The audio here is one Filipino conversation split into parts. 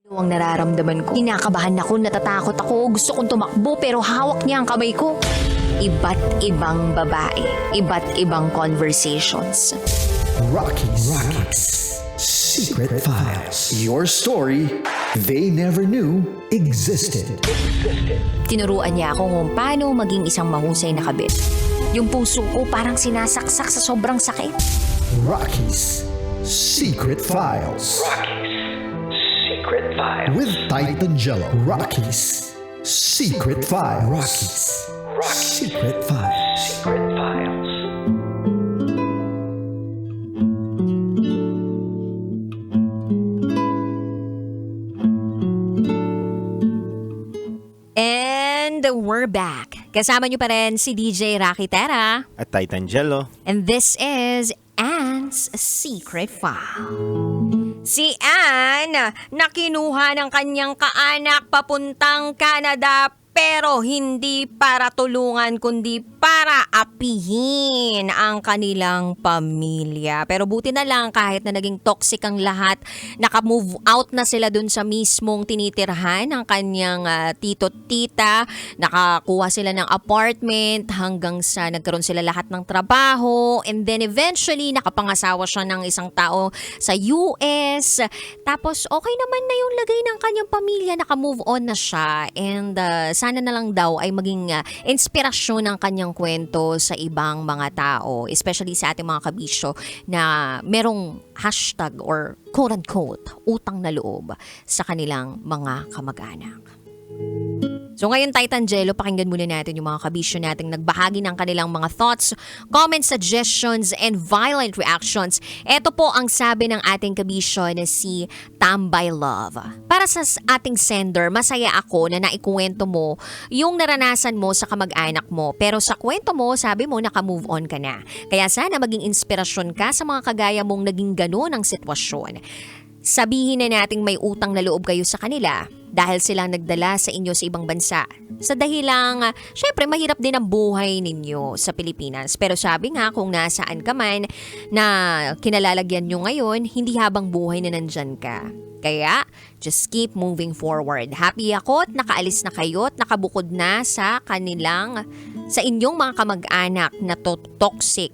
Ang nararamdaman ko. Kinakabahan ako, natatakot ako, gusto kong tumakbo pero hawak niya ang kamay ko. Iba't ibang babae, iba't ibang conversations. Rocky's Secret Files. Your story they never knew existed. Tinuruan niya ako kung paano maging isang mahusay na kabit. Yung puso ko parang sinasaksak sa sobrang sakit. Rocky's Secret Files. Secret Files. With Titan Jello. Rocky's Secret Files. Rocky's Secret Files. Secret Files. And we're back. Kasama niyo pa rin si DJ Rocky Terra. At Titan Jello. And this is Anne's Secret File. Si Anne, nakinuha ng kanyang kaanak papuntang Canada pero hindi para tulungan kundi para apihin ang kanilang pamilya. Pero buti na lang kahit na naging toxic ang lahat, naka-move out na sila dun sa mismong tinitirhan ng kanyang tito at tita. Nakakuha sila ng apartment hanggang sa nagkaroon sila lahat ng trabaho. And then eventually, nakapangasawa siya ng isang tao sa US. Tapos okay naman na yung lagay ng kanyang pamilya, naka-move on na siya. And sana na lang daw ay maging inspirasyon ng kanyang kwento sa ibang mga tao, especially sa ating mga kabisyo na merong hashtag or quote-unquote utang na loob sa kanilang mga kamag-anak. So ngayon, Titan Jello, pakinggan muna natin yung mga kabisyo nating nagbahagi ng kanilang mga thoughts, comments, suggestions, and violent reactions. Ito po ang sabi ng ating kabisyo na si Tambay Love. Para sa ating sender, masaya ako na naikuwento mo yung naranasan mo sa kamag-anak mo. Pero sa kwento mo, sabi mo naka-move on ka na. Kaya sana maging inspirasyon ka sa mga kagaya mong naging ganun ang sitwasyon. Sabihin na nating may utang na loob kayo sa kanila dahil silang nagdala sa inyo sa ibang bansa. Sa dahilang, syempre mahirap din ang buhay ninyo sa Pilipinas. Pero sabi nga kung nasaan ka man na kinalalagyan nyo ngayon, hindi habang buhay na nandyan ka. Kaya, just keep moving forward. Happy ako at nakaalis na kayo at nakabukod na sa inyong mga kamag-anak na toxic.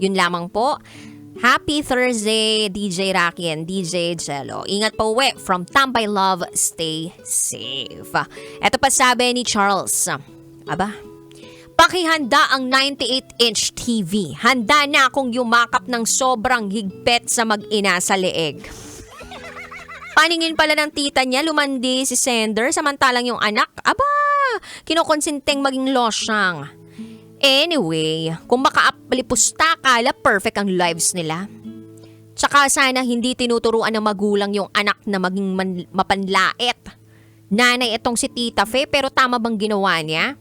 Yun lamang po. Happy Thursday, DJ Rocky and DJ Jello. Ingat pa uwi from Tambay Love. Stay safe. Ito pa sabi ni Charles. Aba, pakihanda ang 98-inch TV. Handa na akong yumakap ng sobrang higpit sa mag-ina sa leeg. Paningin pala ng tita niya, lumandi si sender, samantalang yung anak, aba, kinukonsinteng maging losyang. Anyway, kung makaapalipusta kala, perfect ang lives nila. Tsaka sana hindi tinuturuan ng magulang yung anak na maging mapanlait. Nanay itong si Tita Fe, pero tama bang ginawa niya?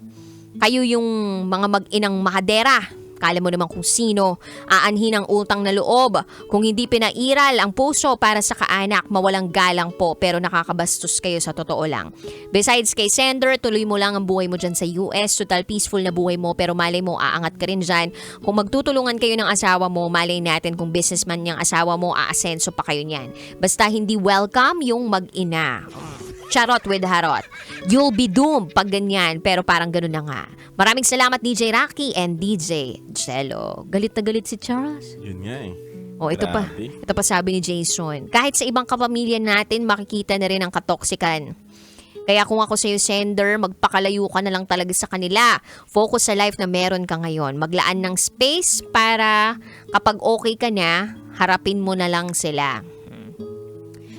Kayo yung mga mag-inang mahadera. Kala mo naman kung sino aanhin ang utang na loob. Kung hindi pinairal ang puso para sa kaanak, mawalang galang po pero nakakabastos kayo sa totoo lang. Besides kay sender, tuloy mo lang ang buhay mo dyan sa US. Total peaceful na buhay mo pero malay mo aangat ka rin dyan. Kung magtutulungan kayo ng asawa mo, malay natin kung businessman niyang asawa mo, aasenso pa kayo niyan. Basta hindi welcome yung mag-ina. Charot with harot. You'll be doomed pag ganyan, pero parang ganun na nga. Maraming salamat DJ Rocky and DJ Jello. Galit na galit si Charles. Yun nga eh. Oh, ito pa sabi ni Jason. Kahit sa ibang kapamilya natin, makikita na rin ang katoksikan. Kaya kung ako sa'yo sender, magpakalayo ka na lang talaga sa kanila. Focus sa life na meron ka ngayon. Maglaan ng space para kapag okay ka na, harapin mo na lang sila.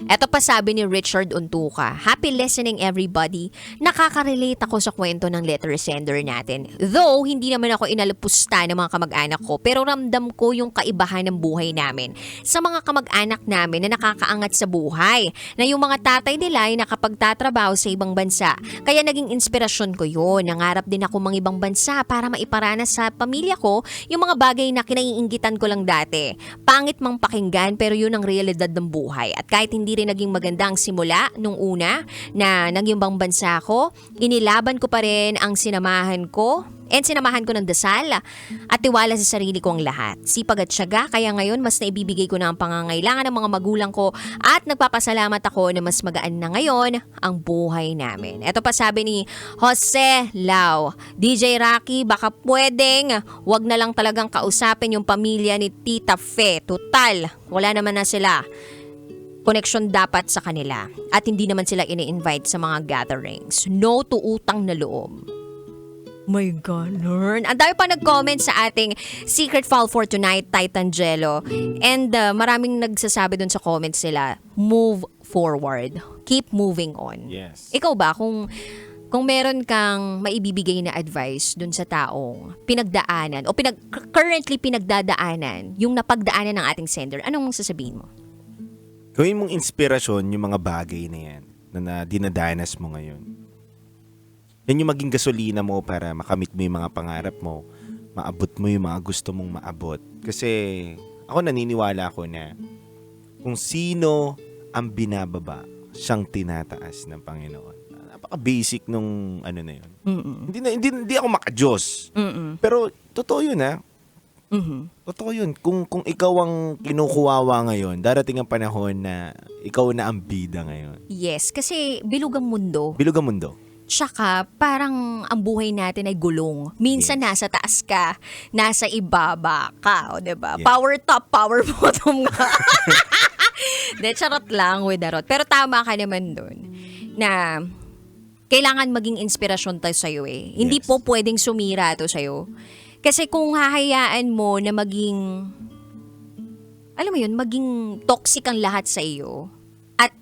Eto pa sabi ni Richard Untuka, happy listening everybody. Nakaka-relate ako sa kwento ng letter sender natin. Though, hindi naman ako inalapusta ng mga kamag-anak ko, pero ramdam ko yung kaibahan ng buhay namin sa mga kamag-anak namin na nakakaangat sa buhay. Na yung mga tatay nila ay nakapagtatrabaho sa ibang bansa. Kaya naging inspirasyon ko yun. Nangarap din ako mga ibang bansa para maiparanas sa pamilya ko yung mga bagay na kinaiinggitan ko lang dati. Pangit mang pakinggan pero yun ang realidad ng buhay. At kahit hindi rin naging magandang simula nung una na naging bang bansa ko, inilaban ko pa rin ang sinamahan ko And sinamahan ko ng dasal at tiwala sa sarili ko ang lahat. Sipag at tiyaga, kaya ngayon mas naibibigay ko na ang pangangailangan ng mga magulang ko at nagpapasalamat ako na mas magaan na ngayon ang buhay namin. Ito pa sabi ni Jose Lau, DJ Rocky, baka pwedeng wag na lang talagang kausapin yung pamilya ni Tita Fe. Total, wala naman na sila. Connection dapat sa kanila at hindi naman sila ini-invite sa mga gatherings. No to utang na loob. My ganun. Ang dami pa nag-comment sa ating Secret File for Tonight, Titan Jello. And maraming nagsasabi dun sa comments nila, move forward. Keep moving on. Yes. Ikaw ba, kung meron kang maibibigay na advice dun sa taong pinagdaanan o currently pinagdadaanan, yung napagdaanan ng ating sender, anong sasabihin mo? Gawin mong inspirasyon yung mga bagay na yan na dinadanas mo ngayon. Yan yung maging gasolina mo para makamit mo yung mga pangarap mo, maabot mo yung mga gusto mong maabot. Kasi ako naniniwala ako na kung sino ang binababa, siyang tinataas ng Panginoon. Napaka-basic nung ano na yun. Hindi ako maka-Diyos. Pero totoo yun ha. Totoo yun. Kung ikaw ang kinukuwawa ngayon, darating ang panahon na ikaw na ang bida ngayon. Yes, kasi bilog ang mundo. Bilog ang mundo. Tsaka parang ang buhay natin ay gulong. Minsan nasa taas ka, nasa ibaba ka, o diba? Yes. Power top, power bottom ka. De, charot lang with darot. Pero tama ka naman dun na kailangan maging inspirasyon tayo sa'yo eh. Hindi Yes. po pwedeng sumira to sa'yo. Kasi kung hahayaan mo na maging, alam mo yun, maging toxic ang lahat sa iyo at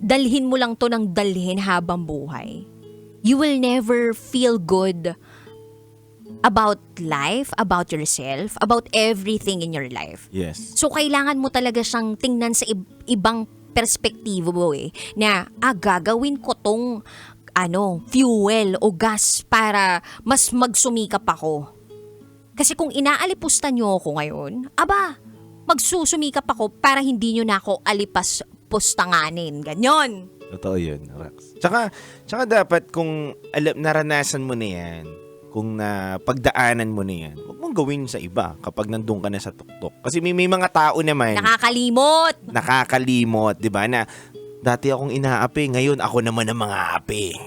dalhin mo lang to ng dalhin habang buhay, you will never feel good about life, about yourself, about everything in your life. Yes. So, kailangan mo talaga siyang tingnan sa ibang perspektibo mo eh, na gagawin ko tong fuel o gas para mas magsumikap ako. Kasi kung inaalipusta nyo ako ngayon, magsusumikap ako para hindi nyo na ako alipas-pustanganin. Ganyan. Totoo yun, Rax. Tsaka dapat kung naranasan mo na yan, kung pagdaanan mo na yan, huwag mong gawin sa iba kapag nandun ka na sa tuktok. Kasi may mga tao naman nakakalimot, di ba, na dati akong inaapi, ngayon ako naman ang mga api.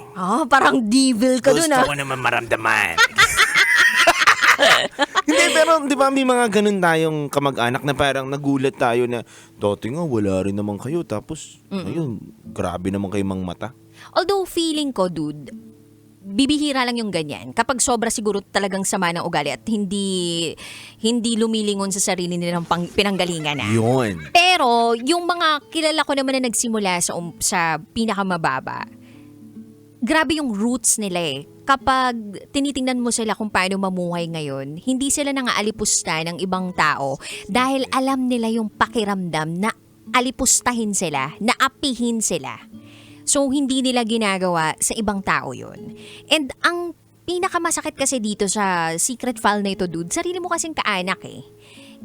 Parang devil ka dun Gusto ko naman maramdaman. Hindi, pero di ba may mga ganun tayong kamag-anak na parang nagulat tayo na dati nga wala rin naman kayo tapos ayun, grabe naman kayong mga mata. Although feeling ko, dude, bibihira lang yung ganyan. Kapag sobra siguro talagang sama ng ugali at hindi lumilingon sa sarili nilang pinanggalingan na. Yun. Pero yung mga kilala ko naman na nagsimula sa pinakamababa, grabe yung roots nila eh. Kapag tinitingnan mo sila kung paano mamuhay ngayon, hindi sila nangaalipusta ng ibang tao dahil alam nila yung pakiramdam na alipustahin sila, na apihin sila. So, hindi nila ginagawa sa ibang tao yun. And ang pinakamasakit kasi dito sa secret file na ito, dude, sarili mo kasing kaanak eh.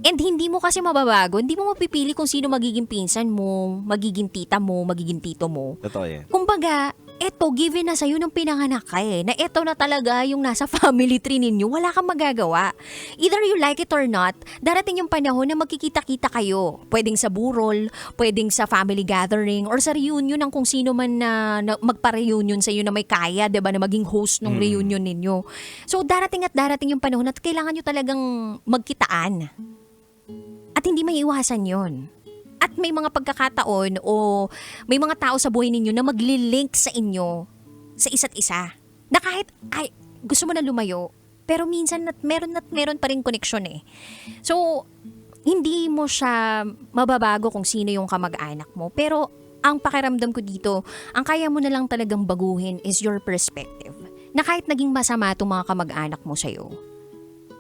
And hindi mo kasi mababago, hindi mo mapipili kung sino magiging pinsan mo, magiging tita mo, magiging tito mo. Totoo yan. Kumbaga, eto, given na sa'yo ng pinanganak ka eh, na eto na talaga yung nasa family tree ninyo, wala kang magagawa. Either you like it or not, darating yung panahon na magkikita-kita kayo. Pwedeng sa burol, pwedeng sa family gathering, or sa reunion ng kung sino man na magpa-reunion sa iyo na may kaya, diba, na maging host ng reunion ninyo. So, darating yung panahon at kailangan nyo talagang magkitaan. At hindi may iwasan yon. At may mga pagkakataon o may mga tao sa buhay ninyo na magli-link sa inyo sa isa't isa. Na kahit gusto mo na lumayo, pero minsan meron pa rin connection eh. So, hindi mo siya mababago kung sino yung kamag-anak mo. Pero ang pakiramdam ko dito, ang kaya mo na lang talagang baguhin is your perspective. Na kahit naging masama itong mga kamag-anak mo sa'yo,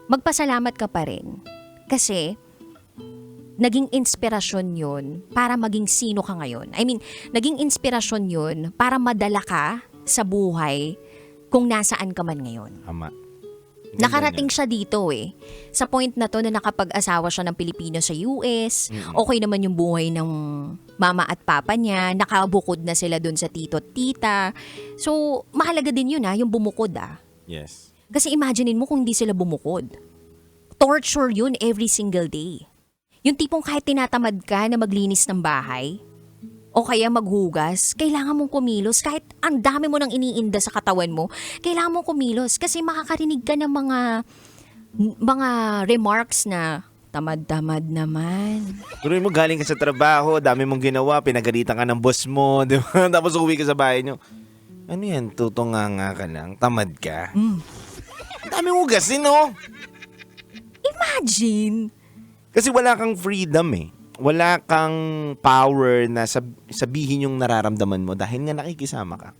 magpasalamat ka pa rin. Kasi naging inspirasyon yun para maging sino ka ngayon. I mean, naging inspirasyon yun para madala ka sa buhay kung nasaan ka man ngayon. Ama. Nakarating siya dito eh. Sa point na to na nakapag-asawa siya ng Pilipino sa US, okay naman yung buhay ng mama at papa niya, nakabukod na sila dun sa tito at tita. So, mahalaga din yun yung bumukod . Yes. Kasi imaginein mo kung hindi sila bumukod. Torture yun every single day. Yung tipong kahit tinatamad ka na maglinis ng bahay, o kaya maghugas, kailangan mong kumilos. Kahit ang dami mo nang iniinda sa katawan mo, kailangan mong kumilos. Kasi makakarinig ka ng mga remarks na, tamad-tamad naman. Tuloy mo, galing ka sa trabaho, dami mong ginawa, pinagalitan ka ng boss mo, di ba? Tapos uwi ka sa bahay nyo. Ano yan, tutunganga ka lang, tamad ka. Dami mo gasin, no? Imagine! Kasi wala kang freedom eh. Wala kang power na sabihin yung nararamdaman mo dahil nga nakikisama ka.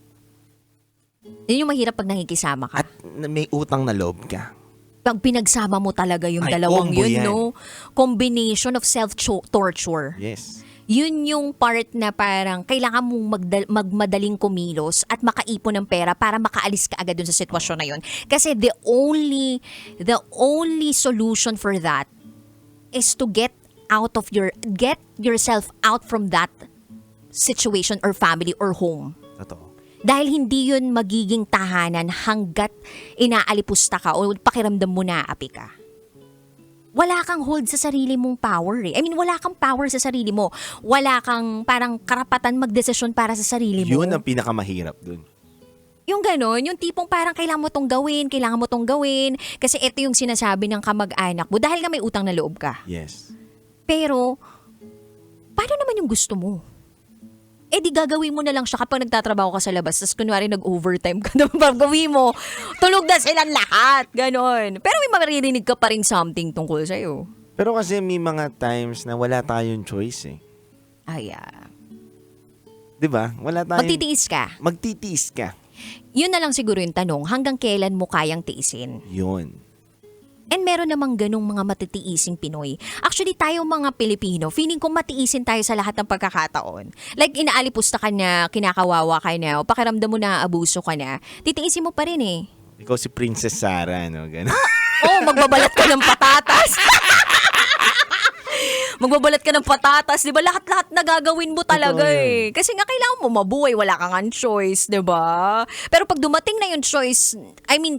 Yun yung mahirap pag nakikisama ka. At may utang na loob ka. Pag pinagsama mo talaga yung Ay, dalawang combo yun, yan. no? Combination of self-torture. Yes. Yun yung part na parang kailangan mong magmadaling kumilos at makaipon ng pera para makaalis ka agad dun sa sitwasyon na yun. Kasi the only solution for that is to get yourself out from that situation or family or home. Totoo. Dahil hindi yun magiging tahanan hanggat inaalipusta ka o pakiramdam mo naapi ka. Wala kang hold sa sarili mong power eh. I mean, wala kang power sa sarili mo. Wala kang parang karapatan magdesisyon para sa sarili mo. Yun ang pinakamahirap dun. Yung gano'n, yung tipong parang kailangan mo tong gawin, kasi ito yung sinasabi ng kamag-anak mo dahil nga may utang na loob ka. Yes. Pero, paano naman yung gusto mo? Eh di gagawin mo na lang siya kapag nagtatrabaho ka sa labas, tapos kunwari nag-overtime ka na gawin mo, tulog na silang lahat, ganon. Pero may maririnig ka pa rin something tungkol sa'yo. Pero kasi may mga times na wala tayong choice eh. Diba? Wala tayong... Magtitiis ka. Magtitiis ka. Yun na lang siguro yung tanong, hanggang kailan mo kayang tiisin? Yun. And meron namang ganong mga matitiising Pinoy. Actually, tayo mga Pilipino, feeling ko matiisin tayo sa lahat ng pagkakataon. Like, inaalipusta ka na, kinakawawa ka na, o pakiramdam mo na abuso ka na, titiisin mo pa rin eh. Ikaw si Princess Sarah, no? Ganun. Magbabalat ka ng patatas. Magbabalat ka ng patatas, di ba? Lahat-lahat na gagawin mo talaga eh. Kasi nga kailangan mo mabuhay, wala kang ang choice, di ba? Pero pag dumating na yung choice,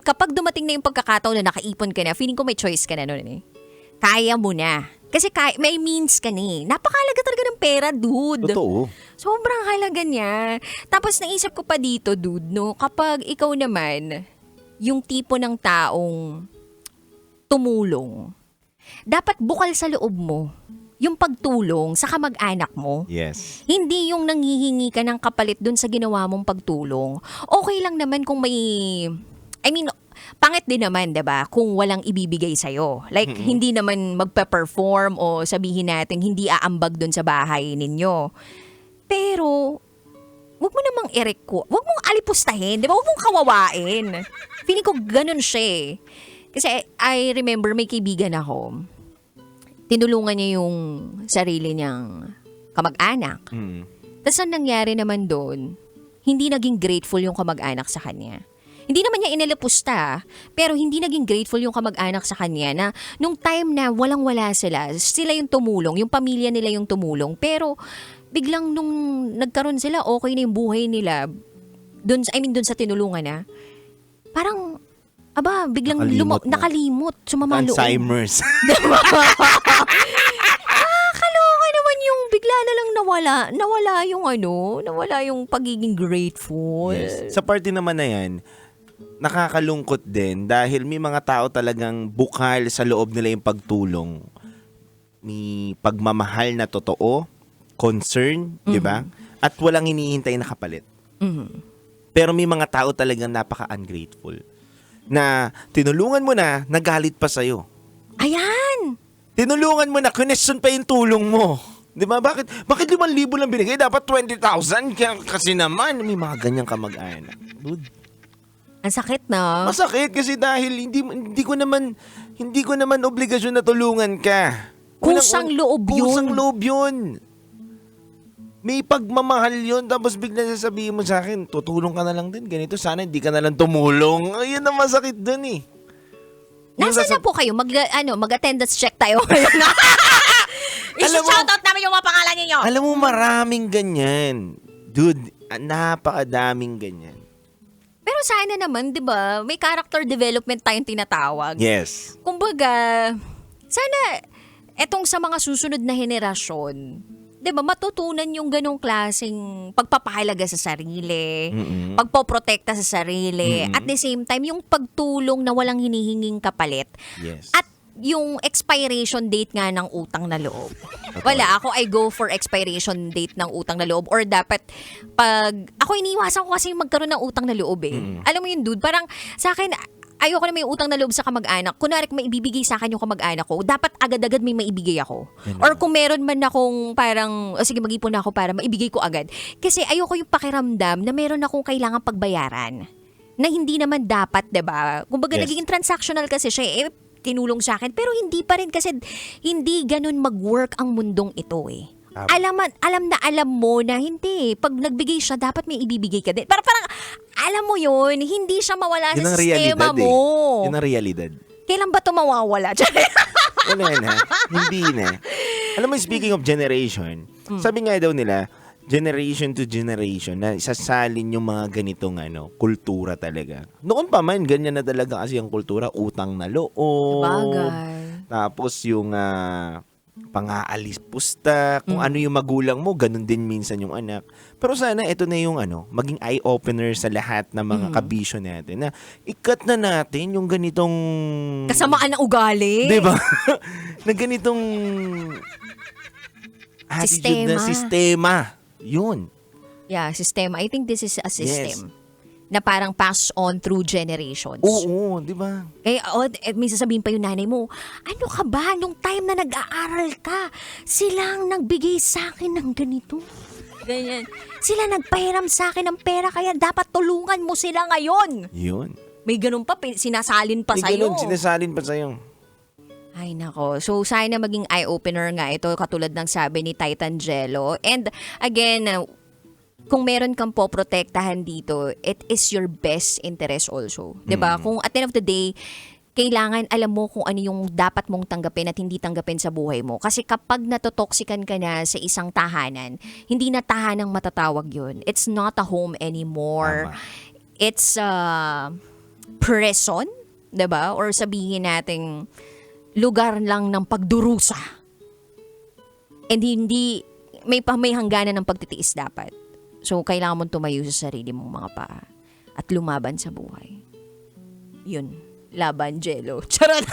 kapag dumating na yung pagkakataon na nakaipon ka na, feeling ko may choice ka na nun eh. Kaya mo na. Kasi may means ka na eh. Napakahalaga talaga ng pera, dude. Totoo. Sobrang halaga niya. Tapos naisip ko pa dito, dude, no? Kapag ikaw naman, yung tipo ng taong tumulong, dapat bukal sa loob mo yung pagtulong sa kamag-anak mo. Yes. Hindi yung nanghihingi ka ng kapalit dun sa ginawa mong pagtulong. Okay lang naman kung pangit din naman, 'di ba? Kung walang ibibigay sa'yo. Like, hindi naman magpe-perform o sabihin natin hindi aambag dun sa bahay ninyo. Pero, wag mo namang wag mong alipustahin, 'di ba? Wag mong kawawain. Feeling ko ganun siya eh. Kasi I remember may kaibigan ako. Tinulungan niya yung sarili niyang kamag-anak. Tapos ang nangyari naman doon, hindi naging grateful yung kamag-anak sa kanya. Hindi naman niya inalipusta, pero hindi naging grateful yung kamag-anak sa kanya na nung time na walang-wala sila yung tumulong, yung pamilya nila yung tumulong. Pero biglang nung nagkaroon sila, okay na yung buhay nila, dun sa tinulungan na, parang, biglang nakalimot, sumama loob. Alzheimer's. Kaloka naman yung bigla na lang nawala yung pagiging grateful. Yes. Sa party naman na yan, nakakalungkot din dahil may mga tao talagang bukal sa loob nila yung pagtulong. May pagmamahal na totoo, concern, di ba? At walang hinihintay na kapalit. Pero may mga tao talagang napaka-ungrateful na tinulungan mo na, nagalit pa sa'yo. Ayan! Tinulungan mo na, question pa yung tulong mo. Di ba? Bakit 5,000 lang binigay? Dapat 20,000? Kasi naman, may mga ganyang kamag-anak. Dude. Ang sakit na. Masakit kasi dahil hindi ko naman obligasyon na tulungan ka. Kusang loob yun. Kusang loob yun. May pagmamahal yun, tapos bigla sasabihin mo sa akin, tutulong ka na lang din, ganito, sana hindi ka na lang tumulong. Ayun ang masakit dun eh. Nasaan na po kayo? Mag-attendance check tayo. Isi-shoutout namin yung mga pangalan ninyo. Alam mo, maraming ganyan. Dude, napakadaming ganyan. Pero Pero sana naman, di ba, may character development tayong tinatawag. Yes. Kumbaga, sana etong sa mga susunod na henerasyon, 'di ba, matutunan yung ganong klaseng pagpapahalaga sa sarili, pagpoprotekta sa sarili, at the same time yung pagtulong na walang hinihinging kapalit. Yes. At yung expiration date nga ng utang na loob. Wala, ako I go for expiration date ng utang na loob, or dapat pag ako iniwasan ko kasi magkaroon ng utang na loob eh. Alam mo yun, dude, parang sa akin ayoko na may utang na loob sa kamag-anak. Kunwari, kung may ibibigay sa akin yung kamag-anak ko, dapat agad-agad may maibigay ako. Or kung meron man akong parang, sige, mag-ipon ako para maibigay ko agad. Kasi ayoko yung pakiramdam na meron akong kailangan pagbayaran. Na hindi naman dapat, diba? Kumbaga, Yes. nagiging transactional kasi siya tinulong sa akin. Pero hindi pa rin kasi, hindi ganun mag-work ang mundong ito eh. Alam mo na hindi. Pag nagbigay siya, dapat may ibibigay ka din. Parang alam mo yun, hindi siya mawala Yun sa ang sistema realidad mo. Yun ang realidad. Kailan ba ito mawawala? Wala na. Hindi na. Alam mo, speaking of generation, sabi nga daw nila, generation to generation, na isasalin yung mga ganitong kultura talaga. Noon pa man, ganyan na talaga kasi ang kultura, utang na loob. Bagay. Tapos yung pang-aalis pusta, kung ano yung magulang mo, ganun din minsan yung anak. Pero sana ito na yung maging eye-opener sa lahat ng mga kabisyo natin, na ikat na natin yung ganitong Kasamaan ng ugali. Diba? Na ganitong attitude na sistema. Yun. Yeah, sistema. I think this is a system. Na parang pass on through generations. Oo, di ba? Minsan sabihin pa yung nanay mo, ano ka ba? Nung time na nag-aaral ka, silang nagbigay sa akin ng ganito. Ganyan. Sila nagpahiram sa akin ng pera, kaya dapat tulungan mo sila ngayon. Yun. May ganun pa, sinasalin pa May sa'yo. ganun, sinasalin pa sa'yo. Ay nako. So sana maging eye-opener nga ito, katulad ng sabi ni Titan Jello. And again, kung meron kang poprotektahan dito, it is your best interest also. 'Di ba? Kung at the end of the day, kailangan alam mo kung ano yung dapat mong tanggapin at hindi tanggapin sa buhay mo. Kasi kapag natotoxican ka na sa isang tahanan, hindi na tahanang matatawag yun. It's not a home anymore. Tama. It's a prison, 'di ba? Or sabihin nating lugar lang ng pagdurusa. And hindi may hangganan ng pagtitiis dapat. So, kailangan mong tumayo sa sarili mong mga paa at lumaban sa buhay. Yun. Laban, Jello. Charot!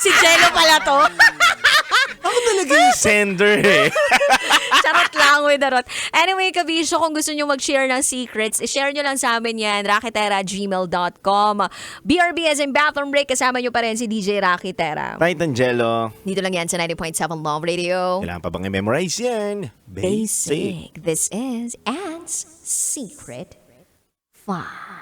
Si Jello pala to. Ako talaga yung sender eh. Charot lang with the rot. Anyway, kabisyo, kung gusto nyo mag-share ng secrets, share nyo lang sa amin yan, rakitera@gmail.com. BRB as in Bathroom Break, kasama nyo pa rin si DJ Rakitera. Titan Jello. Dito lang yan sa 90.7 Love Radio. Kailangan pa bang i-memorize yan? Basic. This is Ant's Secret 5.